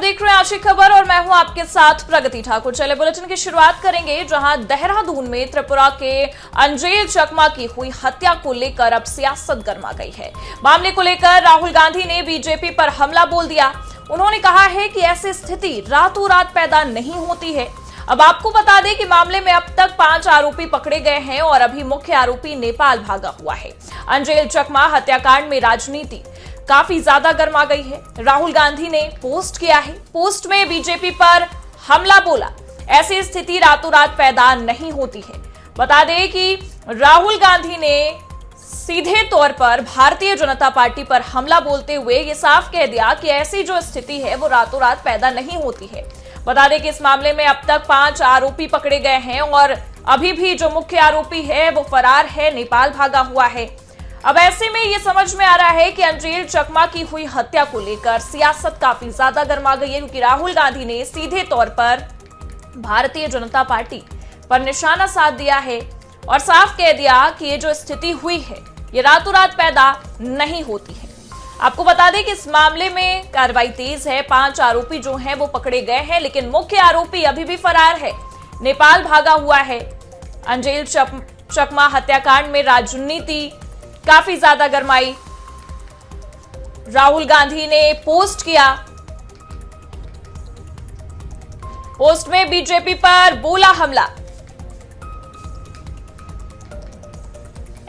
देख रहे हैं आज की खबर और मैं हूं आपके साथ प्रगति ठाकुर। चले बुलेटिन की शुरुआत करेंगे जहां देहरादून में त्रिपुरा के अंजेल चकमा की हुई हत्या को लेकर अब सियासत गर्मा गई है। मामले को लेकर राहुल गांधी ने बीजेपी पर हमला बोल दिया। उन्होंने कहा है कि ऐसी स्थिति रातों रात पैदा नहीं होती है। अब आपको बता दें कि मामले में अब तक 5 आरोपी पकड़े गए हैं और अभी मुख्य आरोपी नेपाल भागा हुआ है। अंजेल चकमा हत्याकांड में राजनीति काफी ज्यादा गर्मा गई है। राहुल गांधी ने पोस्ट किया है। पोस्ट में बीजेपी पर हमला बोला, ऐसी स्थिति रातों रात पैदा नहीं होती है। बता दें कि राहुल गांधी ने सीधे तौर पर भारतीय जनता पार्टी पर हमला बोलते हुए ये साफ कह दिया कि ऐसी जो स्थिति है वो रातों रात पैदा नहीं होती है। बता दें कि इस मामले में अब तक 5 आरोपी पकड़े गए हैं और अभी भी जो मुख्य आरोपी है वो फरार है, नेपाल भागा हुआ है। अब ऐसे में ये समझ में आ रहा है कि अंजेल चकमा की हुई हत्या को लेकर सियासत काफी ज्यादा गर्मा गई है, क्योंकि राहुल गांधी ने सीधे तौर पर भारतीय जनता पार्टी पर निशाना साध दिया है और साफ कह दिया कि ये जो स्थिति हुई है ये रातों रात पैदा नहीं होती है। आपको बता दें कि इस मामले में कार्रवाई तेज है। 5 आरोपी जो हैं वो पकड़े गए हैं, लेकिन मुख्य आरोपी अभी भी फरार है, नेपाल भागा हुआ है। अंजेल चकमा हत्याकांड में राजनीति काफी ज्यादा गरमाई। राहुल गांधी ने पोस्ट किया। पोस्ट में बीजेपी पर बोला हमला,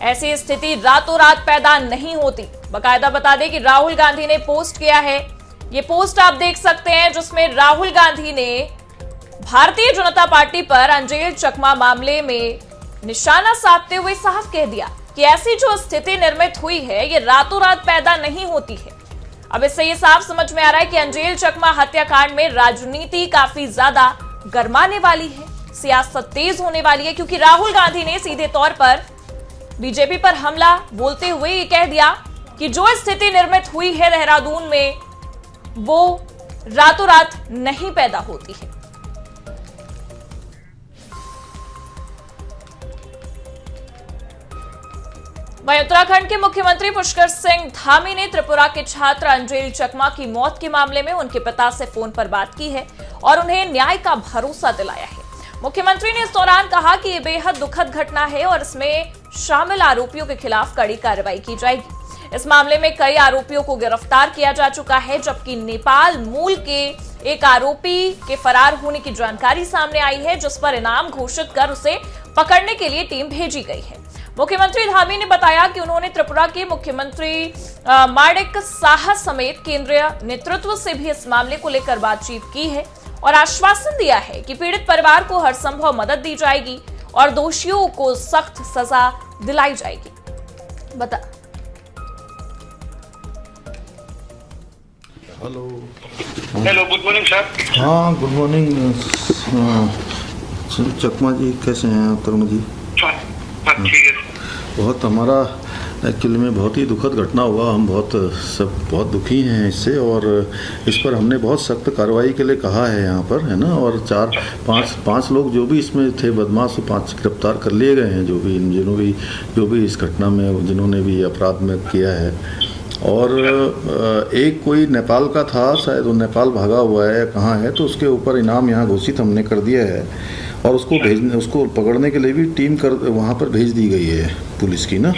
ऐसी स्थिति रातों रात पैदा नहीं होती। बकायदा बता दें कि राहुल गांधी ने पोस्ट किया है। ये पोस्ट आप देख सकते हैं जिसमें राहुल गांधी ने भारतीय जनता पार्टी पर अंजेल चकमा मामले में निशाना साधते हुए साफ कह दिया कि ऐसी जो स्थिति निर्मित हुई है ये रातों रात पैदा नहीं होती है। अब इससे ये साफ समझ में आ रहा है कि अंजेल चकमा हत्याकांड में राजनीति काफी ज्यादा गरमाने वाली है, सियासत तेज होने वाली है, क्योंकि राहुल गांधी ने सीधे तौर पर बीजेपी पर हमला बोलते हुए ये कह दिया कि जो स्थिति निर्मित हुई है देहरादून में वो रातों रात नहीं पैदा होती है। वहीं उत्तराखंड के मुख्यमंत्री पुष्कर सिंह धामी ने त्रिपुरा के छात्र अंजेल चकमा की मौत के मामले में उनके पिता से फोन पर बात की है और उन्हें न्याय का भरोसा दिलाया है। मुख्यमंत्री ने इस दौरान कहा कि यह बेहद दुखद घटना है और इसमें शामिल आरोपियों के खिलाफ कड़ी कार्रवाई की जाएगी। इस मामले में कई आरोपियों को गिरफ्तार किया जा चुका है, जबकि नेपाल मूल के एक आरोपी के फरार होने की जानकारी सामने आई है, जिस पर इनाम घोषित कर उसे पकड़ने के लिए टीम भेजी गई है। मुख्यमंत्री धामी ने बताया कि उन्होंने त्रिपुरा के मुख्यमंत्री माणिक साहा समेत केंद्रीय नेतृत्व से भी इस मामले को लेकर बातचीत की है और आश्वासन दिया है कि पीड़ित परिवार को हर संभव मदद दी जाएगी और दोषियों को सख्त सजा दिलाई जाएगी। Hello good morning sir. हाँ गुड मॉर्निंग चकमा जी, कैसे हैं तरुण जी? ठीक है। बहुत हमारा एक्चुअली में बहुत ही दुखद घटना हुआ। हम बहुत दुखी हैं इससे और इस पर हमने बहुत सख्त कार्रवाई के लिए कहा है यहाँ पर, है ना। और 4-5 लोग जो भी इसमें थे बदमाश, 5 गिरफ्तार कर लिए गए हैं, जो भी इस घटना में जिन्होंने भी अपराध में किया है। और एक कोई नेपाल का था, शायद वो नेपाल भागा हुआ है, कहाँ है, तो उसके ऊपर इनाम यहाँ घोषित हमने कर दिया है और उसको पकड़ने के लिए भी टीम वहाँ पर भेज दी गई है पुलिस की ना।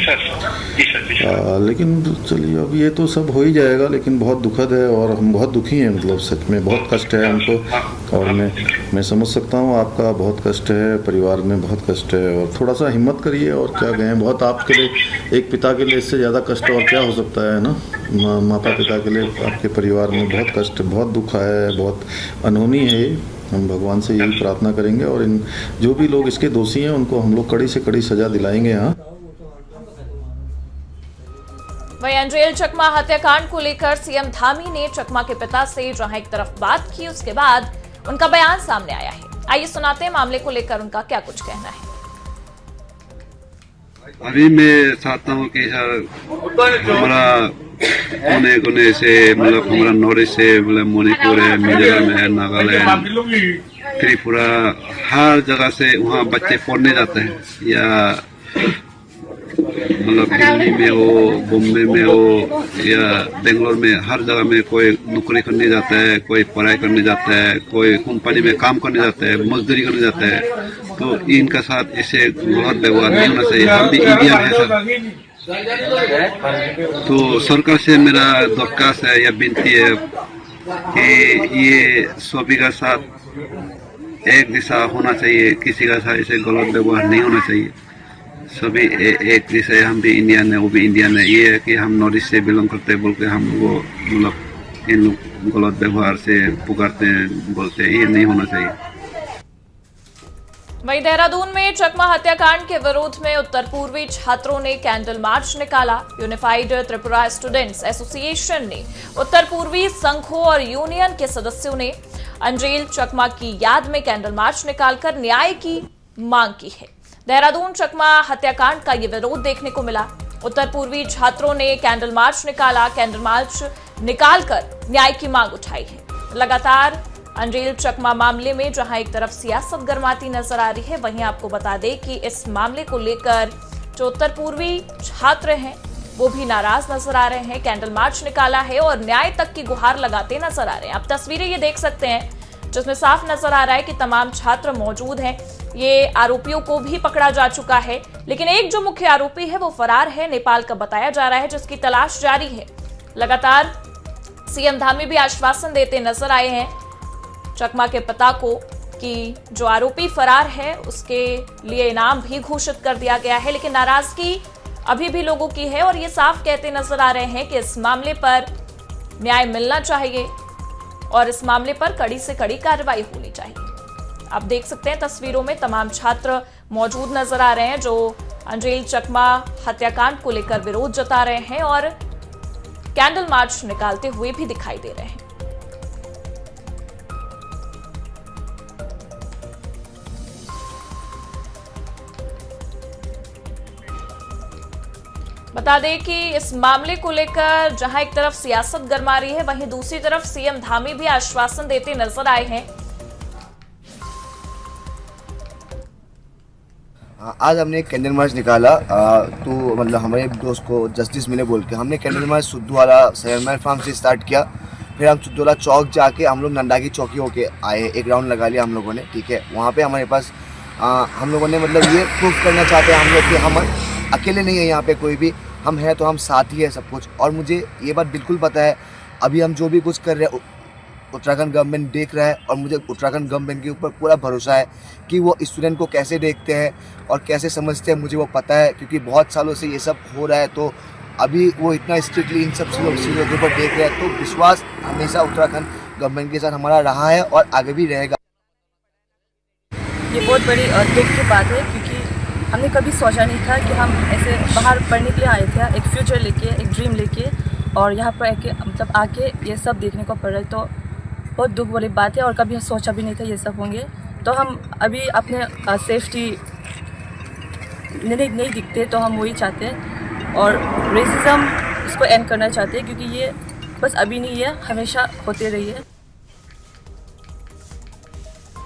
लेकिन चलिए अब ये तो सब हो ही जाएगा, लेकिन बहुत दुखद है और हम बहुत दुखी हैं, मतलब सच में बहुत कष्ट है हमको। और मैं समझ सकता हूँ आपका बहुत कष्ट है, परिवार में बहुत कष्ट है और थोड़ा सा हिम्मत करिए। और क्या कहें, बहुत आपके लिए, एक पिता के लिए इससे ज़्यादा कष्ट और क्या हो सकता है ना। माता पिता के लिए आपके परिवार में बहुत कष्ट, बहुत दुख है, बहुत अनहोनी है। हम भगवान से यही प्रार्थना करेंगे और इन जो भी लोग इसके दोषी हैं उनको हम लोग कड़ी से कड़ी सजा दिलाएंगे। यहाँ वहीं अंजेल चकमा हत्याकांड को लेकर सीएम धामी ने चकमा के पिता से जहां एक तरफ बात की, उसके बाद उनका बयान सामने आया है। आइए सुनाते हैं मामले को लेकर उनका क्या कुछ कहना है। अभी मैं चाहता हूँ कि हमारा कोने से, मतलब हमारा नॉर्थ से, मतलब मणिपुर है, मिजोरम है, नागालैंड, त्रिपुरा, हर जगह से वहाँ बच्चे पढ़ने जाते हैं या मतलब दिल्ली में हो, बॉम्बे में हो या बेंगलोर में, हर जगह में कोई नौकरी करने जाता है, कोई पढ़ाई करने जाता है, कोई कंपनी में काम करने जाता है, मजदूरी करने जाता है। तो इनका साथ ऐसे गलत व्यवहार नहीं होना चाहिए। हम भी इंडियन है सर। तो सरकार से मेरा दरखास्त है या विनती है कि ये सभी का साथ एक दिशा होना चाहिए, किसी का साथ ऐसे गलत व्यवहार नहीं होना चाहिए। सभी एक जैसे, हम भी इंडियन है, वो भी इंडियन है। ये है कि हम नॉर्थ ईस्ट से बिलोंग करते हैं बोल के हम लोग मतलब इन गलत व्यवहार से पुकारते हैं, बोलते हैं, ये नहीं होना चाहिए। वहीं देहरादून में चकमा हत्याकांड के विरोध में उत्तर पूर्वी छात्रों ने कैंडल मार्च निकाला। यूनिफाइड त्रिपुरा स्टूडेंट्स एसोसिएशन ने, उत्तर पूर्वी संघों और यूनियन के सदस्यों ने अंजेल चकमा की याद में कैंडल मार्च निकालकर न्याय की मांग की है। देहरादून चकमा हत्याकांड का ये विरोध देखने को मिला। उत्तर पूर्वी छात्रों ने कैंडल मार्च निकाला। कैंडल मार्च निकालकर न्याय की मांग उठाई है। लगातार अंजेल चकमा मामले में जहां एक तरफ सियासत गरमाती नजर आ रही है, वहीं आपको बता दें कि इस मामले को लेकर जो उत्तर पूर्वी छात्र हैं वो भी नाराज नजर आ रहे हैं। कैंडल मार्च निकाला है और न्याय तक की गुहार लगाते नजर आ रहे हैं। आप तस्वीरें ये देख सकते हैं जिसमें साफ नजर आ रहा है कि तमाम छात्र मौजूद हैं। ये आरोपियों को भी पकड़ा जा चुका है, लेकिन एक जो मुख्य आरोपी है वो फरार है, नेपाल का बताया जा रहा है, जिसकी तलाश जारी है। लगातार सीएम धामी भी आश्वासन देते नजर आए हैं चकमा के पिता को कि जो आरोपी फरार है उसके लिए इनाम भी घोषित कर दिया गया है, लेकिन नाराजगी अभी भी लोगों की है और ये साफ कहते नजर आ रहे हैं कि इस मामले पर न्याय मिलना चाहिए और इस मामले पर कड़ी से कड़ी कार्रवाई होनी चाहिए। आप देख सकते हैं तस्वीरों में तमाम छात्र मौजूद नजर आ रहे हैं जो अंजेल चकमा हत्याकांड को लेकर विरोध जता रहे हैं और कैंडल मार्च निकालते हुए भी दिखाई दे रहे हैं। बता दें कि इस मामले को लेकर जहां एक तरफ सियासत गरमा रही है, वहीं दूसरी तरफ सीएम धामी भी आश्वासन देते नजर आए हैं। आज हमने एक कैंडल मार्च निकाला तो मतलब हमारे दोस्त को जस्टिस मिले बोल के हमने कैंडल मार्च सुद्दूवाला सेवन फार्म से स्टार्ट किया। फिर हम सुद्दूवाला चौक जाके हम लोग नंदा की चौकी होके आए, एक राउंड लगा लिया हम लोगों ने, ठीक है। वहाँ पे हमारे पास हम लोगों ने मतलब ये प्रूफ करना चाहते हैं हम लोग कि हम अकेले नहीं है यहाँ पे कोई भी, हम हैं तो हम साथ ही है सब कुछ। और मुझे ये बात बिल्कुल पता है अभी हम जो भी कुछ कर रहे हैं उत्तराखंड गवर्नमेंट देख रहा है और मुझे उत्तराखंड गवर्नमेंट के ऊपर पूरा भरोसा है कि वो स्टूडेंट को कैसे देखते हैं और कैसे समझते हैं, मुझे वो पता है क्योंकि बहुत सालों से ये सब हो रहा है। तो अभी वो इतना स्ट्रिक्टली इन सब चीज़ों के ऊपर देख रहे हैं, तो विश्वास हमेशा उत्तराखंड गवर्नमेंट के साथ हमारा रहा है और आगे भी रहेगा। ये बहुत बड़ी दुख की बात है क्योंकि हमने कभी सोचा नहीं था कि हम ऐसे बाहर पढ़ने के लिए आए थे, एक फ्यूचर लेके, एक ड्रीम लेके, और यहाँ पर मतलब आके ये सब देखने को पड़ रहा है। तो बहुत दुख वाली बात है और कभी सोचा भी नहीं था ये सब होंगे। तो हम अभी अपने सेफ्टी नहीं दिखते तो हम वही चाहते हैं और रेसिज्म इसको एंड करना चाहते हैं क्योंकि ये बस अभी नहीं है, हमेशा होते रही है।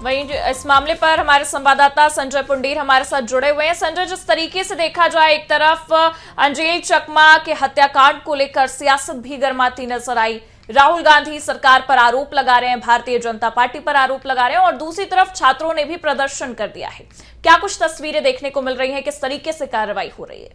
वहीं इस मामले पर हमारे संवाददाता संजय पुंडीर हमारे साथ जुड़े हुए हैं। संजय, जिस तरीके से देखा जाए एक तरफ अंजेल चकमा के हत्याकांड को लेकर सियासत भी गरमाती नजर आई, राहुल गांधी सरकार पर आरोप लगा रहे हैं, भारतीय जनता पार्टी पर आरोप लगा रहे हैं और दूसरी तरफ छात्रों ने भी प्रदर्शन कर दिया है। क्या कुछ तस्वीरें देखने को मिल रही हैं, किस तरीके से कार्रवाई हो रही है?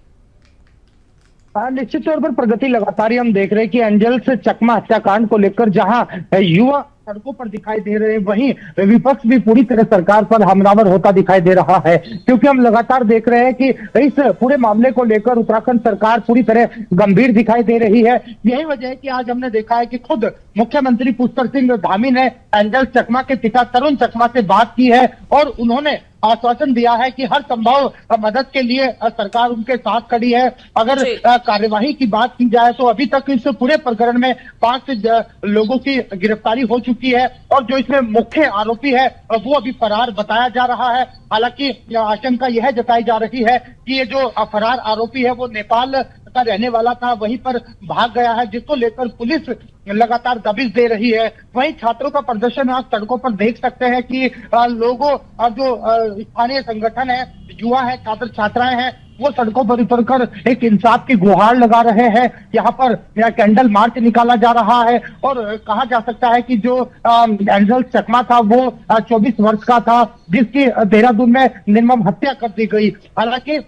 निश्चित तौर पर प्रगति लगातार ही हम देख रहे हैं कि अंजेल से चकमा हत्याकांड को लेकर जहां युवा सड़कों पर दिखाई दे रहे हैं, वहीं विपक्ष भी पूरी तरह सरकार पर हमलावर होता दिखाई दे रहा है, क्योंकि हम लगातार देख रहे हैं कि इस पूरे मामले को लेकर उत्तराखंड सरकार पूरी तरह गंभीर दिखाई दे रही है। यही वजह है कि आज हमने देखा है कि खुद मुख्यमंत्री पुष्कर सिंह धामी ने अंजेल चकमा के पिता तरुण चकमा से बात की है और उन्होंने आश्वासन दिया है कि हर संभव मदद के लिए सरकार उनके साथ खड़ी है। अगर कार्यवाही की बात की जाए तो अभी तक इस पूरे प्रकरण में 5 लोगों की गिरफ्तारी हो चुकी है और जो इसमें मुख्य आरोपी है वो अभी फरार बताया जा रहा है। हालांकि आशंका यह जताई जा रही है कि ये जो फरार आरोपी है वो नेपाल का रहने वाला था, वहीं पर भाग गया है, जिसको लेकर पुलिस लगातार दबिश दे रही है। वहीं छात्रों का प्रदर्शन आज सड़कों पर देख सकते हैं कि लोगों जो स्थानीय संगठन है, युवा है, छात्र छात्राएं हैं, वो सड़कों पर उतरकर एक इंसाफ की गुहार लगा रहे हैं। यहाँ पर कैंडल मार्च निकाला जा रहा है और कहा जा सकता है कि जो एंजल चकमा था वो 24 वर्ष का था, जिसकी देहरादून में निर्मम हत्या कर दी गई। हालांकि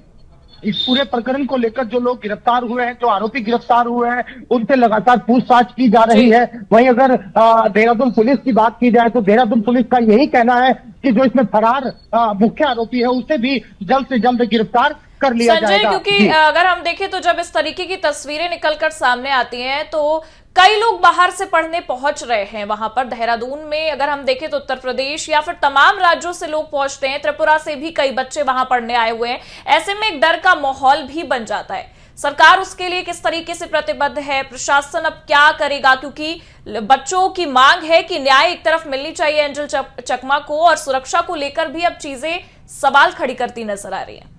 इस पूरे प्रकरण को लेकर जो लोग गिरफ्तार हुए हैं, जो आरोपी गिरफ्तार हुए हैं, उनसे लगातार पूछताछ की जा रही है। वहीं अगर देहरादून पुलिस की बात की जाए तो देहरादून पुलिस का यही कहना है कि जो इसमें फरार मुख्य आरोपी है उसे भी जल्द से जल्द गिरफ्तार कर लिया संजय, जाएगा। क्योंकि अगर हम देखें तो जब इस तरीके की तस्वीरें निकलकर सामने आती हैं तो कई लोग बाहर से पढ़ने पहुंच रहे हैं वहां पर देहरादून में। अगर हम देखें तो उत्तर प्रदेश या फिर तमाम राज्यों से लोग पहुंचते हैं, त्रिपुरा से भी कई बच्चे वहां पढ़ने आए हुए हैं। ऐसे में एक डर का माहौल भी बन जाता है। सरकार उसके लिए किस तरीके से प्रतिबद्ध है, प्रशासन अब क्या करेगा, क्योंकि बच्चों की मांग है कि न्याय एक तरफ मिलनी चाहिए एंजल चकमा को, और सुरक्षा को लेकर भी अब चीजें सवाल खड़ी करती नजर आ रही है।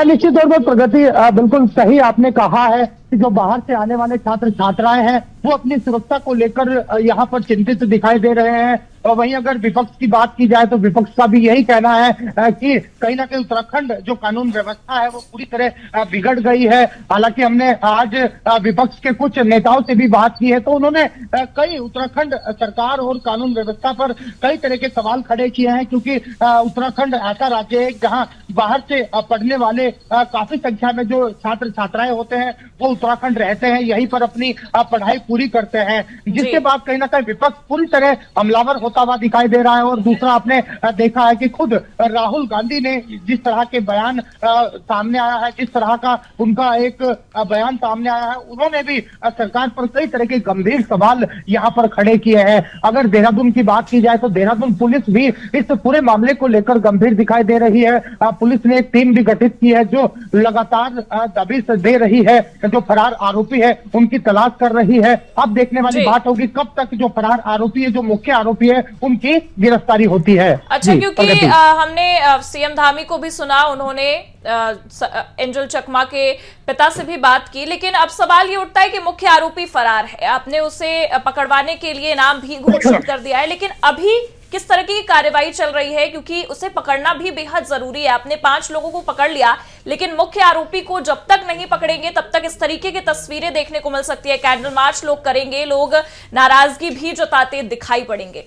निश्चित तौर पर प्रगति बिल्कुल सही आपने कहा है कि जो बाहर से आने वाले छात्र छात्राएं हैं वो अपनी सुरक्षा को लेकर यहाँ पर चिंतित दिखाई दे रहे हैं। और वहीं अगर विपक्ष की बात की जाए तो विपक्ष का भी यही कहना है कि कहीं ना कहीं उत्तराखंड जो कानून व्यवस्था है वो पूरी तरह बिगड़ गई है। हालांकि हमने आज विपक्ष के कुछ नेताओं से भी बात की है तो उन्होंने कई उत्तराखंड सरकार और कानून व्यवस्था पर कई तरह के सवाल खड़े किए हैं, क्योंकि उत्तराखंड ऐसा राज्य है जहाँ बाहर से पढ़ने वाले काफी संख्या में जो छात्र छात्राएं होते हैं वो उत्तराखंड रहते हैं, यहीं पर अपनी पढ़ाई पूरी करते हैं, जिसके बाद कहीं ना कहीं विपक्ष पूरी तरह हमलावर होता हुआ दिखाई दे रहा है। और दूसरा आपने देखा है कि खुद राहुल गांधी ने जिस तरह के बयान सामने आया है, जिस तरह का उनका एक बयान सामने आया है, उन्होंने भी सरकार पर कई तरह के गंभीर सवाल यहाँ पर खड़े किए हैं। अगर देहरादून की बात की जाए तो देहरादून पुलिस भी इस पूरे मामले को लेकर गंभीर दिखाई दे रही है। पुलिस ने एक टीम भी गठित की है जो लगातार दबिश दे रही है, जो फरार आरोपी है उनकी तलाश कर रही है। अब देखने वाली बात होगी कब तक जो फरार आरोपी है, जो मुख्य आरोपी है, उनकी गिरफ्तारी होती है। अच्छा, क्योंकि हमने सीएम धामी को भी सुना, उन्होंने एंजल चकमा के पिता से भी बात की, लेकिन अब सवाल ये उठता है कि मुख्य आरोपी फरार है, आपने उसे पकड़वाने के लिए नाम भी घोषित कर दिया है, लेकिन अभी किस तरह की कार्रवाई चल रही है, क्योंकि उसे पकड़ना भी बेहद जरूरी है। आपने 5 लोगों को पकड़ लिया, लेकिन मुख्य आरोपी को जब तक नहीं पकड़ेंगे तब तक इस तरीके की तस्वीरें देखने को मिल सकती है। कैंडल मार्च लोग करेंगे, लोग नाराजगी भी जताते दिखाई पड़ेंगे।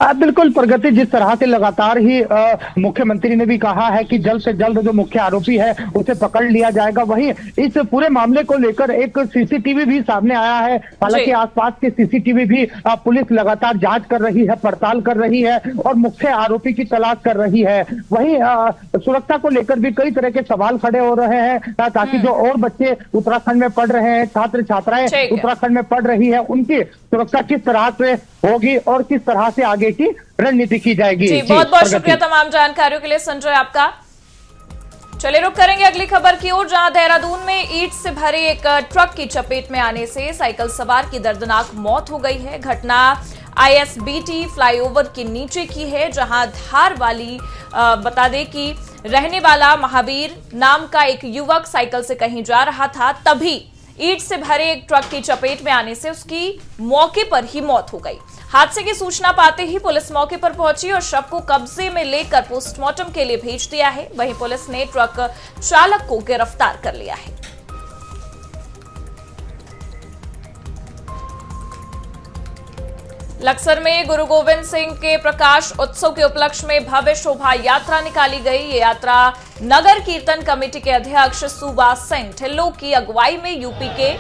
बिल्कुल प्रगति, जिस तरह से लगातार ही मुख्यमंत्री ने भी कहा है कि जल्द से जल्द जो मुख्य आरोपी है उसे पकड़ लिया जाएगा, वहीं इस पूरे मामले को लेकर एक सीसीटीवी भी सामने आया है। हालांकि आसपास के सीसीटीवी भी पुलिस लगातार जांच कर रही है, पड़ताल कर रही है और मुख्य आरोपी की तलाश कर रही है। वहीं सुरक्षा को लेकर भी कई तरह के सवाल खड़े हो रहे हैं, ताकि जो और बच्चे उत्तराखंड में पढ़ रहे हैं, छात्र छात्राएं उत्तराखंड में पढ़ रही है, उनकी सुरक्षा किस तरह से होगी और किस तरह से आगे की रणनीति की जाएगी। जी, बहुत बहुत शुक्रिया तमाम जानकारियों के लिए संजय आपका। चलिए रुक करेंगे अगली खबर की ओर, जहां देहरादून में ईंट से भरे एक ट्रक की चपेट में आने से साइकिल सवार की दर्दनाक मौत हो गई है। घटना ISBT फ्लाईओवर के नीचे की है, जहां धार वाली बता दें कि रहने वाला महावीर नाम का एक युवक साइकिल से कहीं जा रहा था, तभी ईंट से भरे एक ट्रक की चपेट में आने से उसकी मौके पर ही मौत हो गई। हादसे की सूचना पाते ही पुलिस मौके पर पहुंची और शव को कब्जे में लेकर पोस्टमार्टम के लिए भेज दिया है। वहीं पुलिस ने ट्रक चालक को गिरफ्तार कर लिया है। लक्सर में गुरु गोविंद सिंह के प्रकाश उत्सव के उपलक्ष्य में भव्य शोभा यात्रा निकाली गई। ये यात्रा नगर कीर्तन कमेटी के अध्यक्ष सूबा सिंह ढिल्लों की अगुवाई में यूपी के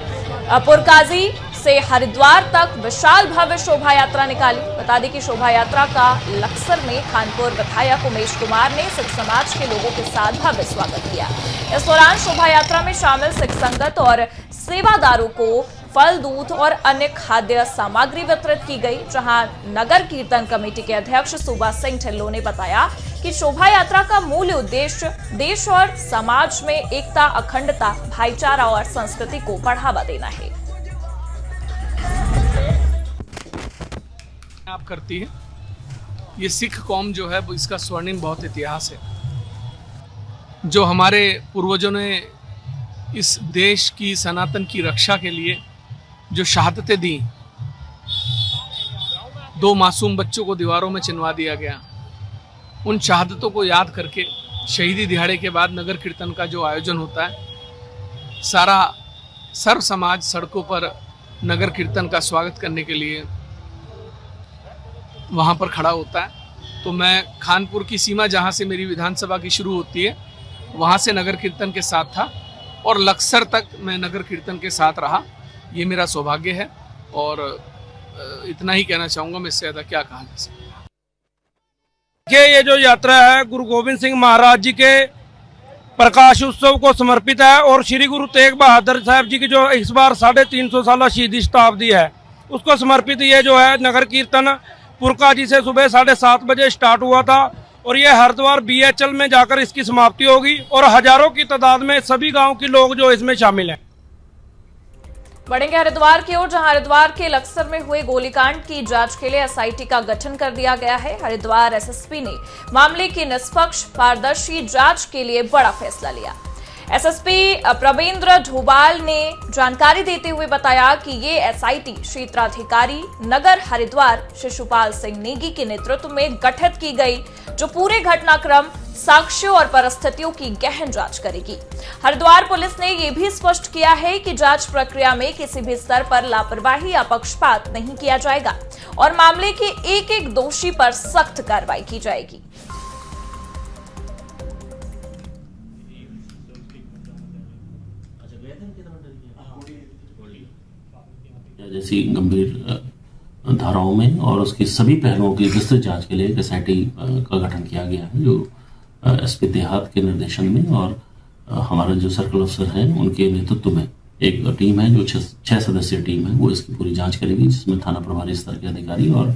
पुरकाजी से हरिद्वार तक विशाल भव्य शोभा यात्रा निकाली। बता दें कि शोभा यात्रा का लक्सर में खानपुर विधायक उमेश कुमार ने सिख समाज के लोगों के साथ भव्य स्वागत किया। इस दौरान शोभा यात्रा में शामिल सिख संगत और सेवादारों को फल, दूध और अन्य खाद्य सामग्री वितरित की गई। जहां नगर कीर्तन कमेटी के अध्यक्ष सूबा सिंह ढिल्लों ने बताया कि शोभा यात्रा का मूल उद्देश्य देश और समाज में एकता, अखंडता, भाईचारा और संस्कृति को बढ़ावा देना है। आप करती है ये सिख कौम जो है, इसका स्वर्णिम बहुत इतिहास है। जो हमारे पूर्वजों ने इस देश की सनातन की रक्षा के लिए जो शहादतें दी, 2 मासूम बच्चों को दीवारों में चिनवा दिया गया, उन शहादतों को याद करके शहीदी दिहाड़े के बाद नगर कीर्तन का जो आयोजन होता है, सारा सर्व समाज सड़कों पर नगर कीर्तन का स्वागत करने के लिए वहाँ पर खड़ा होता है। तो मैं खानपुर की सीमा जहाँ से मेरी विधानसभा की शुरू होती है वहाँ से नगर कीर्तन के साथ था और लक्सर तक मैं नगर कीर्तन के साथ रहा। ये मेरा सौभाग्य है और इतना ही कहना चाहूँगा, मैं इससे ज़्यादा क्या कहा जा सकता है। ये जो यात्रा है गुरु गोविंद सिंह महाराज जी के प्रकाश उत्सव को समर्पित है और श्री गुरु तेग बहादुर साहब जी की जो इस बार 350 साल शहीदी शताब्दी है उसको समर्पित ये जो है नगर कीर्तन पुरका जी से सुबह 7:30 बजे स्टार्ट हुआ था और ये हरिद्वार BHL में जाकर इसकी समाप्ति होगी और हजारों की तादाद में सभी गांव के लोग जो इसमें शामिल हैं। बढ़ेंगे हरिद्वार की ओर, जहां हरिद्वार के लक्सर में हुए गोलीकांड की जांच के लिए SIT का गठन कर दिया गया है। हरिद्वार SSP ने मामले की निष्पक्ष पारदर्शी जांच के लिए बड़ा फैसला लिया। SSP प्रवींद्र ढोबाल ने जानकारी देते हुए बताया कि ये SIT क्षेत्राधिकारी नगर हरिद्वार शिशुपाल सिंह नेगी के नेतृत्व में गठित की गई, जो पूरे घटनाक्रम, साक्ष्यों और परिस्थितियों की गहन जांच करेगी। हरिद्वार पुलिस ने यह भी स्पष्ट किया है कि जांच प्रक्रिया में किसी भी स्तर पर लापरवाही या पक्षपात नहीं किया जाएगा और मामले के एक एक दोषी पर सख्त कार्रवाई की जाएगी। जैसी गंभीर धाराओं में और उसके सभी पहलुओं की विस्तृत जांच के लिए एक SIT का गठन किया गया है, जो SP देहात के निर्देशन में और हमारा जो सर्कल अफसर हैं उनके नेतृत्व में एक टीम है जो 6 सदस्यीय टीम है, वो इसकी पूरी जांच करेगी, जिसमें थाना प्रभारी स्तर के अधिकारी और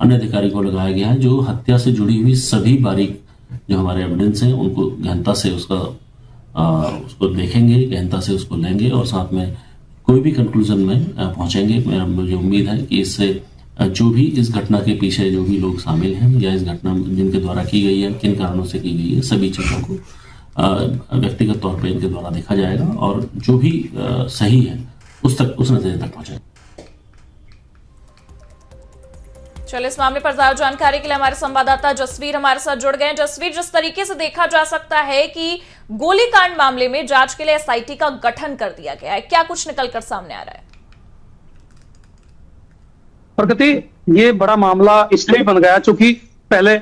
अन्य अधिकारी को लगाया गया है, जो हत्या से जुड़ी हुई सभी बारीक जो हमारे एविडेंस हैं उनको गहनता से उसको देखेंगे, गहनता से उसको लेंगे और साथ में कोई भी कंक्लूजन में पहुंचेंगे। मुझे उम्मीद है कि इससे जो भी इस घटना के पीछे जो भी लोग शामिल हैं या इस घटना जिनके द्वारा की गई है, किन कारणों से की गई है, सभी चीज़ों को व्यक्तिगत तौर पे इनके द्वारा देखा जाएगा और जो भी सही है उस नतीजे तक पहुंचेगा। चलिए, इस मामले पर ज्यादा जानकारी के लिए हमारे संवाददाता जसवीर हमारे साथ जुड़ गए। जसवीर, जिस तरीके से देखा जा सकता है कि गोलीकांड मामले में जांच के लिए SIT का गठन कर दिया गया है, क्या कुछ निकलकर सामने आ रहा है? प्रगति, ये बड़ा मामला इसलिए बन गया क्योंकि पहले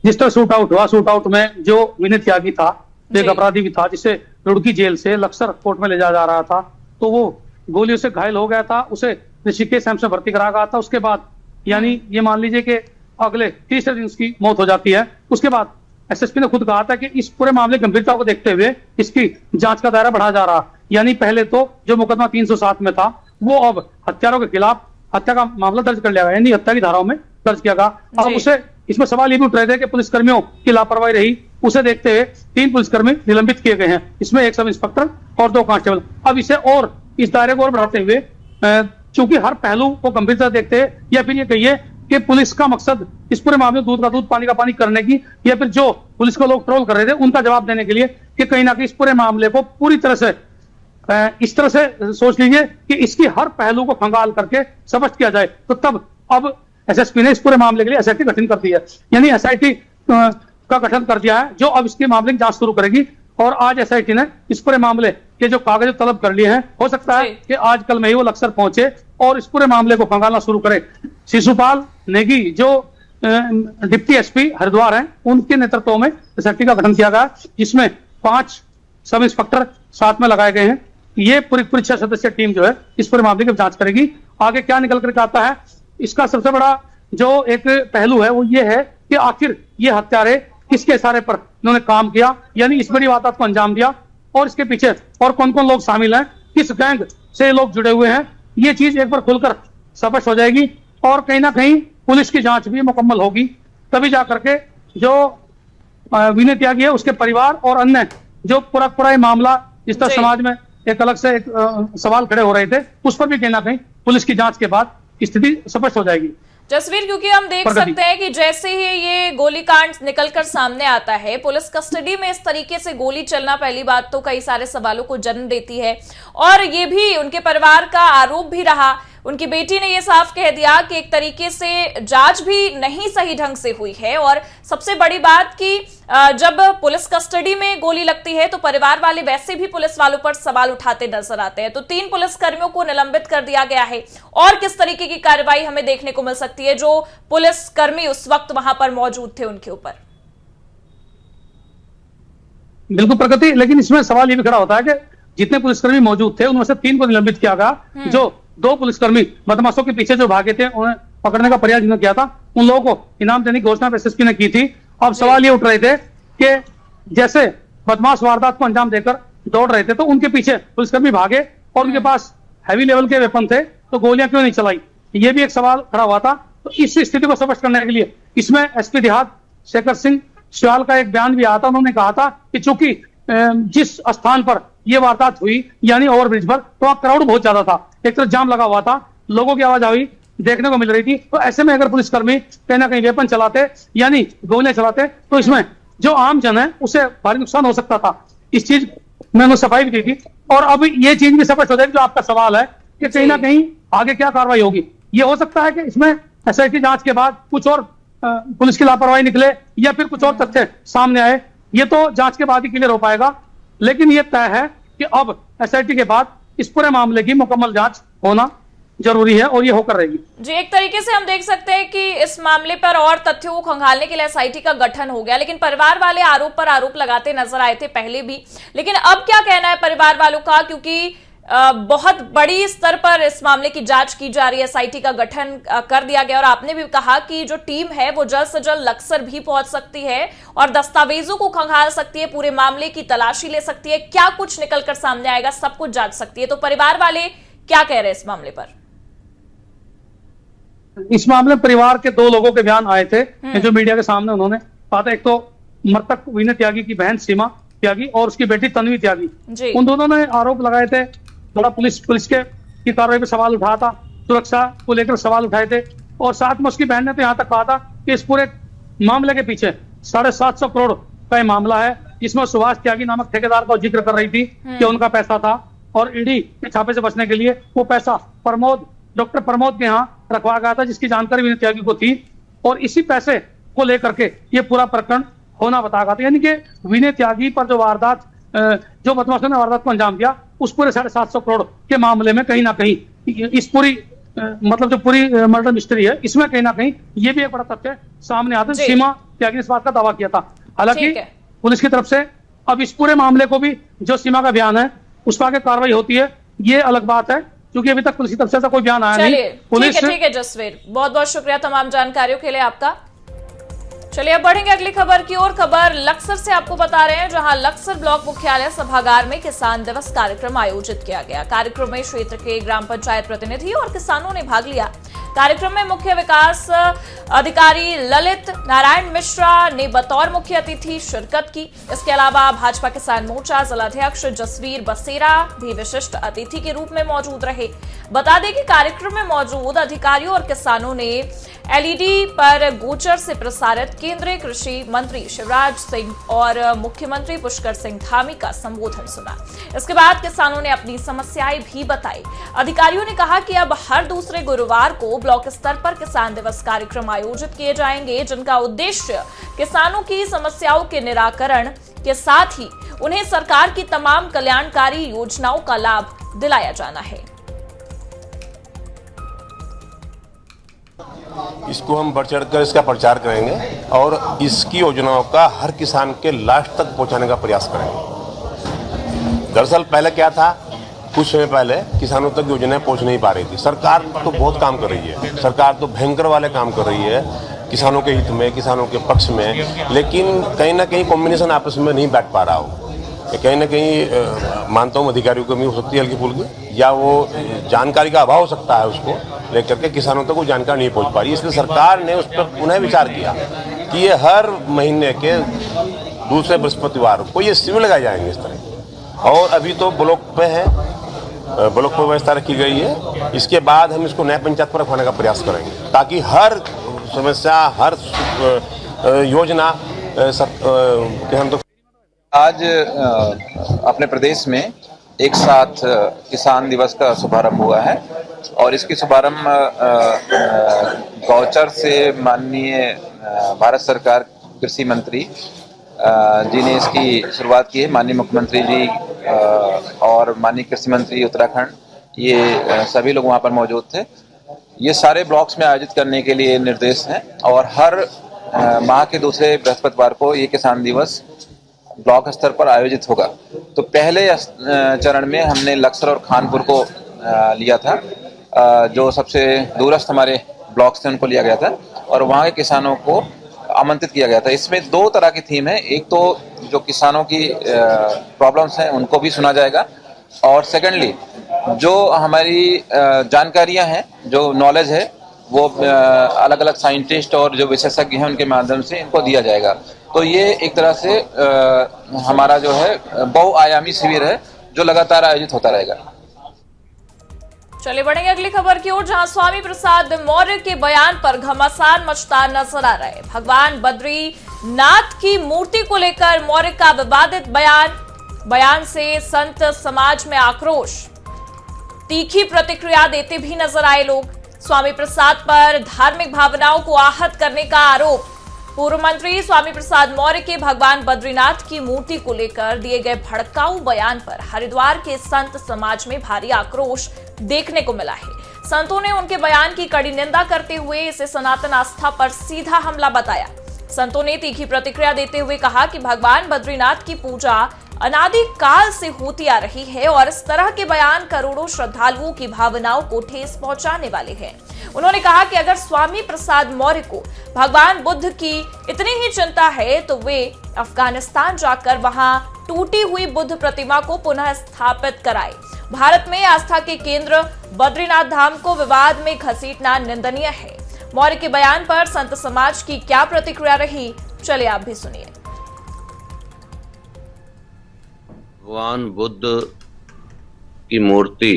जिस तरह शूट आउट हुआ, शूट आउट में जो विनय त्यागी था, एक अपराधी भी था जिसे रुड़की जेल से लक्सर कोर्ट में ले जाया जा रहा था, तो वो गोलियों से घायल हो गया था, उसे ऋषिकेश एम्स में भर्ती कराया गया था। उसके बाद यानी ये मान लीजिए कि अगले तीसरे दिन उसकी मौत हो जाती है। उसके बाद SSP ने खुद कहा था कि इस पूरे मामले की गंभीरता को देखते हुए इसकी जांच का दायरा बढ़ा जा रहा, यानी पहले तो जो मुकदमा 307 में था वो अब हत्यारों के खिलाफ हत्या का मामला दर्ज कर लिया गया, यानी हत्या की धाराओं में दर्ज किया गया। अब उसे इसमें सवाल ये भी उठ रहे थे कि पुलिसकर्मियों की लापरवाही रही, उसे देखते हुए 3 पुलिसकर्मी निलंबित किए गए हैं, इसमें 1 सब इंस्पेक्टर और 2 कांस्टेबल। अब इसे और इस दायरे को और बढ़ाते हुए चूंकि हर पहलू को गंभीरता देखते हैं, या फिर ये कहिए कि पुलिस का मकसद इस पूरे मामले में दूध का दूध पानी का पानी करने की, या फिर जो पुलिस को लोग ट्रोल कर रहे थे उनका जवाब देने के लिए कि कहीं ना कहीं इस पूरे मामले को पूरी तरह से इस तरह से सोच लीजिए कि इसकी हर पहलू को खंगाल करके स्पष्ट किया जाए। तो तब अब SSP ने इस पूरे मामले के लिए SIT गठन कर दिया, यानी SIT का गठन कर दिया है, जो अब इसके मामले की जांच शुरू करेगी। और आज SIT ने इस पूरे मामले के जो कागज तलब कर लिए हैं, हो सकता है कि आज कल में ही वो लक्सर पहुंचे और इस पूरे मामले को खंगालना शुरू करे। शिशुपाल नेगी जो डिप्टी SP हरिद्वार हैं, उनके नेतृत्व में SIT का गठन किया गया, जिसमें 5 सब इंस्पेक्टर साथ में लगाए गए हैं। ये पूरी 6 सदस्यीय टीम जो है इस पूरे मामले की जांच करेगी। आगे क्या निकल कर आता है, इसका सबसे बड़ा जो एक पहलू है वो ये है कि आखिर ये हत्यारे किसके इशारे पर इन्होंने काम किया, यानी इस बड़ी वारदात को अंजाम दिया और इसके पीछे और कौन कौन लोग शामिल हैं, किस गैंग से लोग जुड़े हुए हैं, ये चीज एक बार खुलकर स्पष्ट हो जाएगी और कहीं ना कहीं पुलिस की जांच भी मुकम्मल होगी। तभी जाकर के जो विनय त्यागी है उसके परिवार और अन्य जो पूरा मामला जिस तरह समाज में एक अलग से एक सवाल खड़े हो रहे थे, उस पर भी कहीं ना कहीं पुलिस की जांच के बाद स्थिति स्पष्ट हो जाएगी। जसवीर, क्योंकि हम देख सकते हैं कि जैसे ही ये गोलीकांड निकलकर सामने आता है, पुलिस कस्टडी में इस तरीके से गोली चलना पहली बात तो कई सारे सवालों को जन्म देती है और ये भी उनके परिवार का आरोप भी रहा। उनकी बेटी ने यह साफ कह दिया कि एक तरीके से जांच भी नहीं सही ढंग से हुई है। और सबसे बड़ी बात कि जब पुलिस कस्टडी में गोली लगती है तो परिवार वाले वैसे भी पुलिस वालों पर सवाल उठाते नजर आते हैं। तो 3 पुलिसकर्मियों को निलंबित कर दिया गया है। और किस तरीके की कार्रवाई हमें देखने को मिल सकती है जो पुलिसकर्मी उस वक्त वहां पर मौजूद थे उनके ऊपर? बिल्कुल प्रगति, लेकिन इसमें सवाल ये भी खड़ा होता है कि जितने पुलिसकर्मी मौजूद थे उनमें से 3 को निलंबित किया गया। जो 2 पुलिसकर्मी बदमाशों के पीछे जो भागे थे उन्हें पकड़ने का प्रयास जिन्होंने किया था उन लोगों को इनाम देने की घोषणा एसएसपी ने की थी। अब सवाल ये उठ रहे थे कि जैसे बदमाश वारदात को अंजाम देकर दौड़ रहे थे तो उनके पीछे पुलिसकर्मी भागे और उनके पास हैवी लेवल के वेपन थे तो गोलियां क्यों नहीं चलाई, ये भी एक सवाल खड़ा हुआ था। तो इस स्थिति को स्पष्ट करने के लिए इसमें एसपी देहात शेखर सिंह सियाल का एक बयान भी आया था। उन्होंने कहा था कि चूंकि जिस स्थान पर यह वारदात हुई यानी ओवरब्रिज पर, तो वहां क्राउड बहुत ज्यादा था, एक तरफ जाम लगा हुआ था, लोगों की आवाजाही देखने को मिल रही थी। तो ऐसे में अगर पुलिसकर्मी कहीं ना कहीं वेपन चलाते यानी गोलियां चलाते तो इसमें जो आम जन है उसे भारी नुकसान हो सकता था। इस चीज में उन्होंने सफाई भी दी थी। और अब ये चीज भी स्पष्ट हो जाएगी जो आपका सवाल है कि कहीं ना कहीं आगे क्या कार्रवाई होगी। ये हो सकता है कि इसमें एसआईटी जांच के बाद कुछ और पुलिस की लापरवाही निकले या फिर कुछ और तथ्य सामने आए, ये तो जांच के बाद ही क्लियर हो पाएगा। लेकिन ये तय है कि अब एसआईटी के बाद इस पूरे मामले की मुकम्मल जांच होना जरूरी है और ये होकर रहेगी। जी, एक तरीके से हम देख सकते हैं कि इस मामले पर और तथ्यों को खंगालने के लिए एसआईटी का गठन हो गया, लेकिन परिवार वाले आरोप पर आरोप लगाते नजर आए थे पहले भी। लेकिन अब क्या कहना है परिवार वालों का, क्योंकि बहुत बड़ी स्तर पर इस मामले की जांच की जा रही है, एसआईटी का गठन कर दिया गया और आपने भी कहा कि जो टीम है वो जल्द से जल्द लक्सर भी पहुंच सकती है और दस्तावेजों को खंगाल सकती है, पूरे मामले की तलाशी ले सकती है, क्या कुछ निकलकर सामने आएगा सब कुछ जांच सकती है। तो परिवार वाले क्या कह रहे हैं इस मामले पर? इस मामले में परिवार के 2 लोगों के बयान आए थे जो मीडिया के सामने उन्होंने कहा था। एक तो मृतक विनय त्यागी की बहन सीमा त्यागी और उसकी बेटी तन्वी त्यागी, उन दोनों ने आरोप लगाए थे। थोड़ा पुलिस की कार्रवाई पर सवाल उठाया था, सुरक्षा को लेकर सवाल उठाए थे और साथ में उसकी बहन ने तो यहाँ तक कहा था कि इस पूरे मामले के पीछे 750 करोड़ का ये मामला है, जिसमें सुभाष त्यागी नामक ठेकेदार का जिक्र कर रही थी कि उनका पैसा था और ईडी के छापे से बचने के लिए वो पैसा डॉक्टर प्रमोद के यहाँ रखवा गया था, जिसकी जानकारी विनय त्यागी को थी और इसी पैसे को लेकर के ये पूरा प्रकरण होना बताया गया था। यानी कि विनय त्यागी पर जो बदमाशों ने वारदात को अंजाम दिया उस पूरे 750 करोड़ के मामले में कहीं ना कहीं इस पूरी मतलब जो पूरी मर्डर मिस्ट्री है इसमें कहीं ना कहीं ये भी एक बड़ा तथ्य सामने आता है। सीमा त्यागी ने इस बात का दावा किया था। हालांकि पुलिस की तरफ से अब इस पूरे मामले को भी जो सीमा का बयान है उस पर आगे कार्रवाई होती है, ये अलग बात है क्योंकि अभी तक पुलिस की तरफ से ऐसा कोई बयान आया नहीं। पुलिस ठीक है जसवीर, बहुत बहुत शुक्रिया तमाम जानकारियों के लिए आपका। चलिए अब बढ़ेंगे अगली खबर की ओर। खबर लक्सर से आपको बता रहे हैं, जहां लक्सर ब्लॉक मुख्यालय सभागार में किसान दिवस कार्यक्रम आयोजित किया गया। कार्यक्रम में क्षेत्र के ग्राम पंचायत प्रतिनिधि और किसानों ने भाग लिया। कार्यक्रम में मुख्य विकास अधिकारी ललित नारायण मिश्रा ने बतौर मुख्य अतिथि शिरकत की। इसके अलावा भाजपा किसान मोर्चा जिलाध्यक्ष जसवीर बसेरा भी विशिष्ट अतिथि के रूप में मौजूद रहे। बता दें कि कार्यक्रम में मौजूद अधिकारियों और किसानों ने एलईडी पर गोचर से प्रसारित केंद्रीय कृषि मंत्री शिवराज सिंह और मुख्यमंत्री पुष्कर सिंह धामी का संबोधन सुना। इसके बाद किसानों ने अपनी समस्याएं भी बताई। अधिकारियों ने कहा कि अब हर दूसरे गुरुवार को ब्लॉक स्तर पर किसान दिवस कार्यक्रम आयोजित किए जाएंगे, जिनका उद्देश्य किसानों की समस्याओं के निराकरण के साथ ही उन्हें सरकार की तमाम कल्याणकारी योजनाओं का लाभ दिलाया जाना है। इसको हम बढ़ चढ़कर इसका प्रचार करेंगे और इसकी योजनाओं का हर किसान के लास्ट तक पहुंचाने का प्रयास करेंगे। दरअसल पहले क्या था, कुछ समय पहले किसानों तक योजनाएं पहुंच नहीं पा रही थी। सरकार तो बहुत काम कर रही है, सरकार तो भयंकर वाले काम कर रही है किसानों के हित में, किसानों के पक्ष में, लेकिन कहीं ना कहीं कॉम्बिनेशन आपस में नहीं बैठ पा रहा हो। कहीं ना कहीं मानता हूँ अधिकारियों को भी हो सकती है हल्की फुल्की, या वो जानकारी का अभाव हो सकता है, उसको लेकर के किसानों तक वो जानकारी नहीं पहुँच पा रही। इसलिए सरकार ने उस पर पुनः विचार किया कि ये हर महीने के दूसरे बृहस्पतिवार को ये शिविर लगाए जाएंगे इस तरह। और अभी तो ब्लॉक पे है, ब्लॉक पर व्यवस्था रखी गई है। इसके बाद हम इसको नए पंचायत पर रखवाने का प्रयास करेंगे ताकि हर समस्या, हर योजना हम तो आज अपने प्रदेश में एक साथ किसान दिवस का शुभारंभ हुआ है और इसकी शुभारंभ गौचर से माननीय भारत सरकार कृषि मंत्री जी ने इसकी शुरुआत की है। माननीय मुख्यमंत्री जी और माननीय कृषि मंत्री उत्तराखंड, ये सभी लोग वहाँ पर मौजूद थे। ये सारे ब्लॉक्स में आयोजित करने के लिए निर्देश हैं और हर माह के दूसरे बृहस्पतिवार को ये किसान दिवस ब्लॉक स्तर पर आयोजित होगा। तो पहले चरण में हमने लक्सर और खानपुर को लिया था, जो सबसे दूरस्थ हमारे ब्लॉक्स थे उनको लिया गया था और वहाँ के किसानों को आमंत्रित किया गया था। इसमें दो तरह की थीम है, एक तो जो किसानों की प्रॉब्लम्स हैं उनको भी सुना जाएगा और सेकेंडली जो हमारी जानकारियाँ हैं, जो नॉलेज है वो अलग अलग साइंटिस्ट और जो विशेषज्ञ हैं उनके माध्यम से इनको दिया जाएगा। तो ये एक तरह से हमारा जो है बहुआयामी शिविर है जो लगातार आयोजित होता रहेगा। चलिए बढ़ेंगे अगली खबर की ओर, जहां स्वामी प्रसाद मौर्य के बयान पर घमासान मचता नजर आ रहा है। भगवान बद्रीनाथ की मूर्ति को लेकर मौर्य का विवादित बयान से संत समाज में आक्रोश, तीखी प्रतिक्रिया देते भी नजर आए लोग। स्वामी प्रसाद पर धार्मिक भावनाओं को आहत करने का आरोप। पूर्व मंत्री स्वामी प्रसाद मौर्य के भगवान बद्रीनाथ की मूर्ति को लेकर दिए गए भड़काऊ बयान पर हरिद्वार के संत समाज में भारी आक्रोश देखने को मिला है। संतों ने उनके बयान की कड़ी निंदा करते हुए इसे सनातन आस्था पर सीधा हमला बताया। संतों ने तीखी प्रतिक्रिया देते हुए कहा कि भगवान बद्रीनाथ की पूजा अनादि काल से होती आ रही है और इस तरह के बयान करोड़ों श्रद्धालुओं की भावनाओं को ठेस पहुंचाने वाले हैं। उन्होंने कहा कि अगर स्वामी प्रसाद मौर्य को भगवान बुद्ध की इतनी ही चिंता है तो वे अफगानिस्तान जाकर वहां टूटी हुई बुद्ध प्रतिमा को पुनः स्थापित कराए। भारत में आस्था के केंद्र बद्रीनाथ धाम को विवाद में घसीटना निंदनीय है। मौर्य के बयान पर संत समाज की क्या प्रतिक्रिया रही, चलिए आप भी सुनिए। भगवान बुद्ध की मूर्ति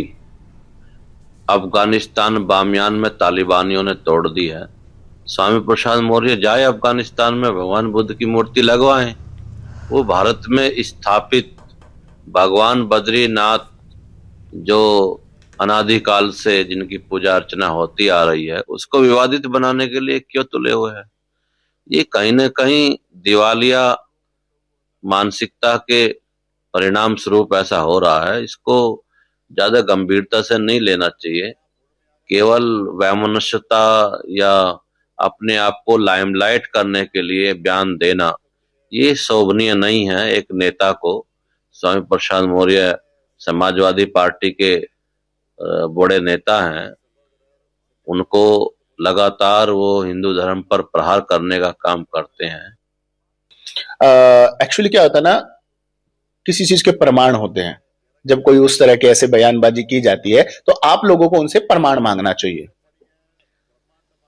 अफगानिस्तान बामियान में तालिबानियों ने तोड़ दी है। स्वामी प्रसाद मौर्य जाए अफगानिस्तान में भगवान बुद्ध की मूर्ति लगवाएं। वो भारत में स्थापित भगवान बद्रीनाथ जो अनादिकाल से जिनकी पूजा अर्चना होती आ रही है उसको विवादित बनाने के लिए क्यों तुले हुए हैं। ये कहीं न कहीं दिवालिया मानसिकता के परिणाम स्वरूप ऐसा हो रहा है। इसको ज्यादा गंभीरता से नहीं लेना चाहिए। केवल वैमनस्यता या अपने आप को लाइमलाइट करने के लिए बयान देना ये शोभनीय नहीं है। एक नेता को, स्वामी प्रसाद मौर्य समाजवादी पार्टी के बड़े नेता हैं, उनको लगातार वो हिंदू धर्म पर प्रहार करने का काम करते हैं। एक्चुअली क्या होता है ना, किसी चीज के प्रमाण होते हैं। जब कोई उस तरह के ऐसे बयानबाजी की जाती है तो आप लोगों को उनसे प्रमाण मांगना चाहिए।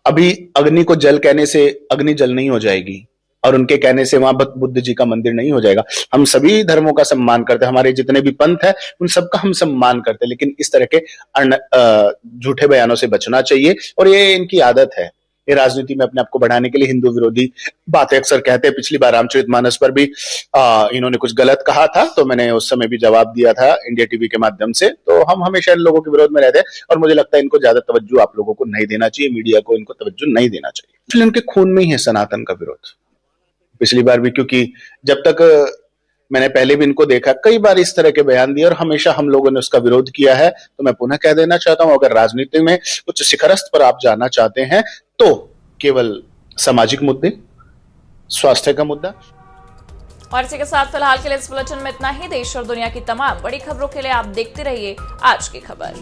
अभी अग्नि को जल कहने से अग्नि जल नहीं हो जाएगी और उनके कहने से वहां बुद्ध जी का मंदिर नहीं हो जाएगा। हम सभी धर्मों का सम्मान करते हैं, हमारे जितने भी पंथ है उन सबका हम सम्मान करते हैं, लेकिन इस तरह के झूठे बयानों से बचना चाहिए और ये इनकी आदत है। ये राजनीति में अपने आप को बढ़ाने के लिए हिंदू विरोधी बातें अक्सर कहते हैं। पिछली बार रामचरितमानस पर भी इन्होंने कुछ गलत कहा था तो मैंने उस समय भी जवाब दिया था इंडिया टीवी के माध्यम से। तो हम हमेशा इन लोगों के विरोध में रहते हैं और मुझे लगता है इनको ज्यादा तवज्जो आप लोगों को नहीं देना चाहिए, मीडिया को इनको तवज्जो नहीं देना चाहिए। इसलिए उनके खून में ही है सनातन का विरोध। पिछली बार भी, क्योंकि जब तक मैंने पहले भी इनको देखा कई बार इस तरह के बयान दिए और हमेशा हम लोगों ने उसका विरोध किया है। तो मैं पुनः कह देना चाहता हूं, अगर राजनीति में उच्च शिखरस्थ पर आप जाना चाहते हैं तो केवल सामाजिक मुद्दे, स्वास्थ्य का मुद्दा। और इसी के साथ फिलहाल के लिए इस बुलेटिन में इतना ही। देश और दुनिया की तमाम बड़ी खबरों के लिए आप देखते रहिए आज की खबर।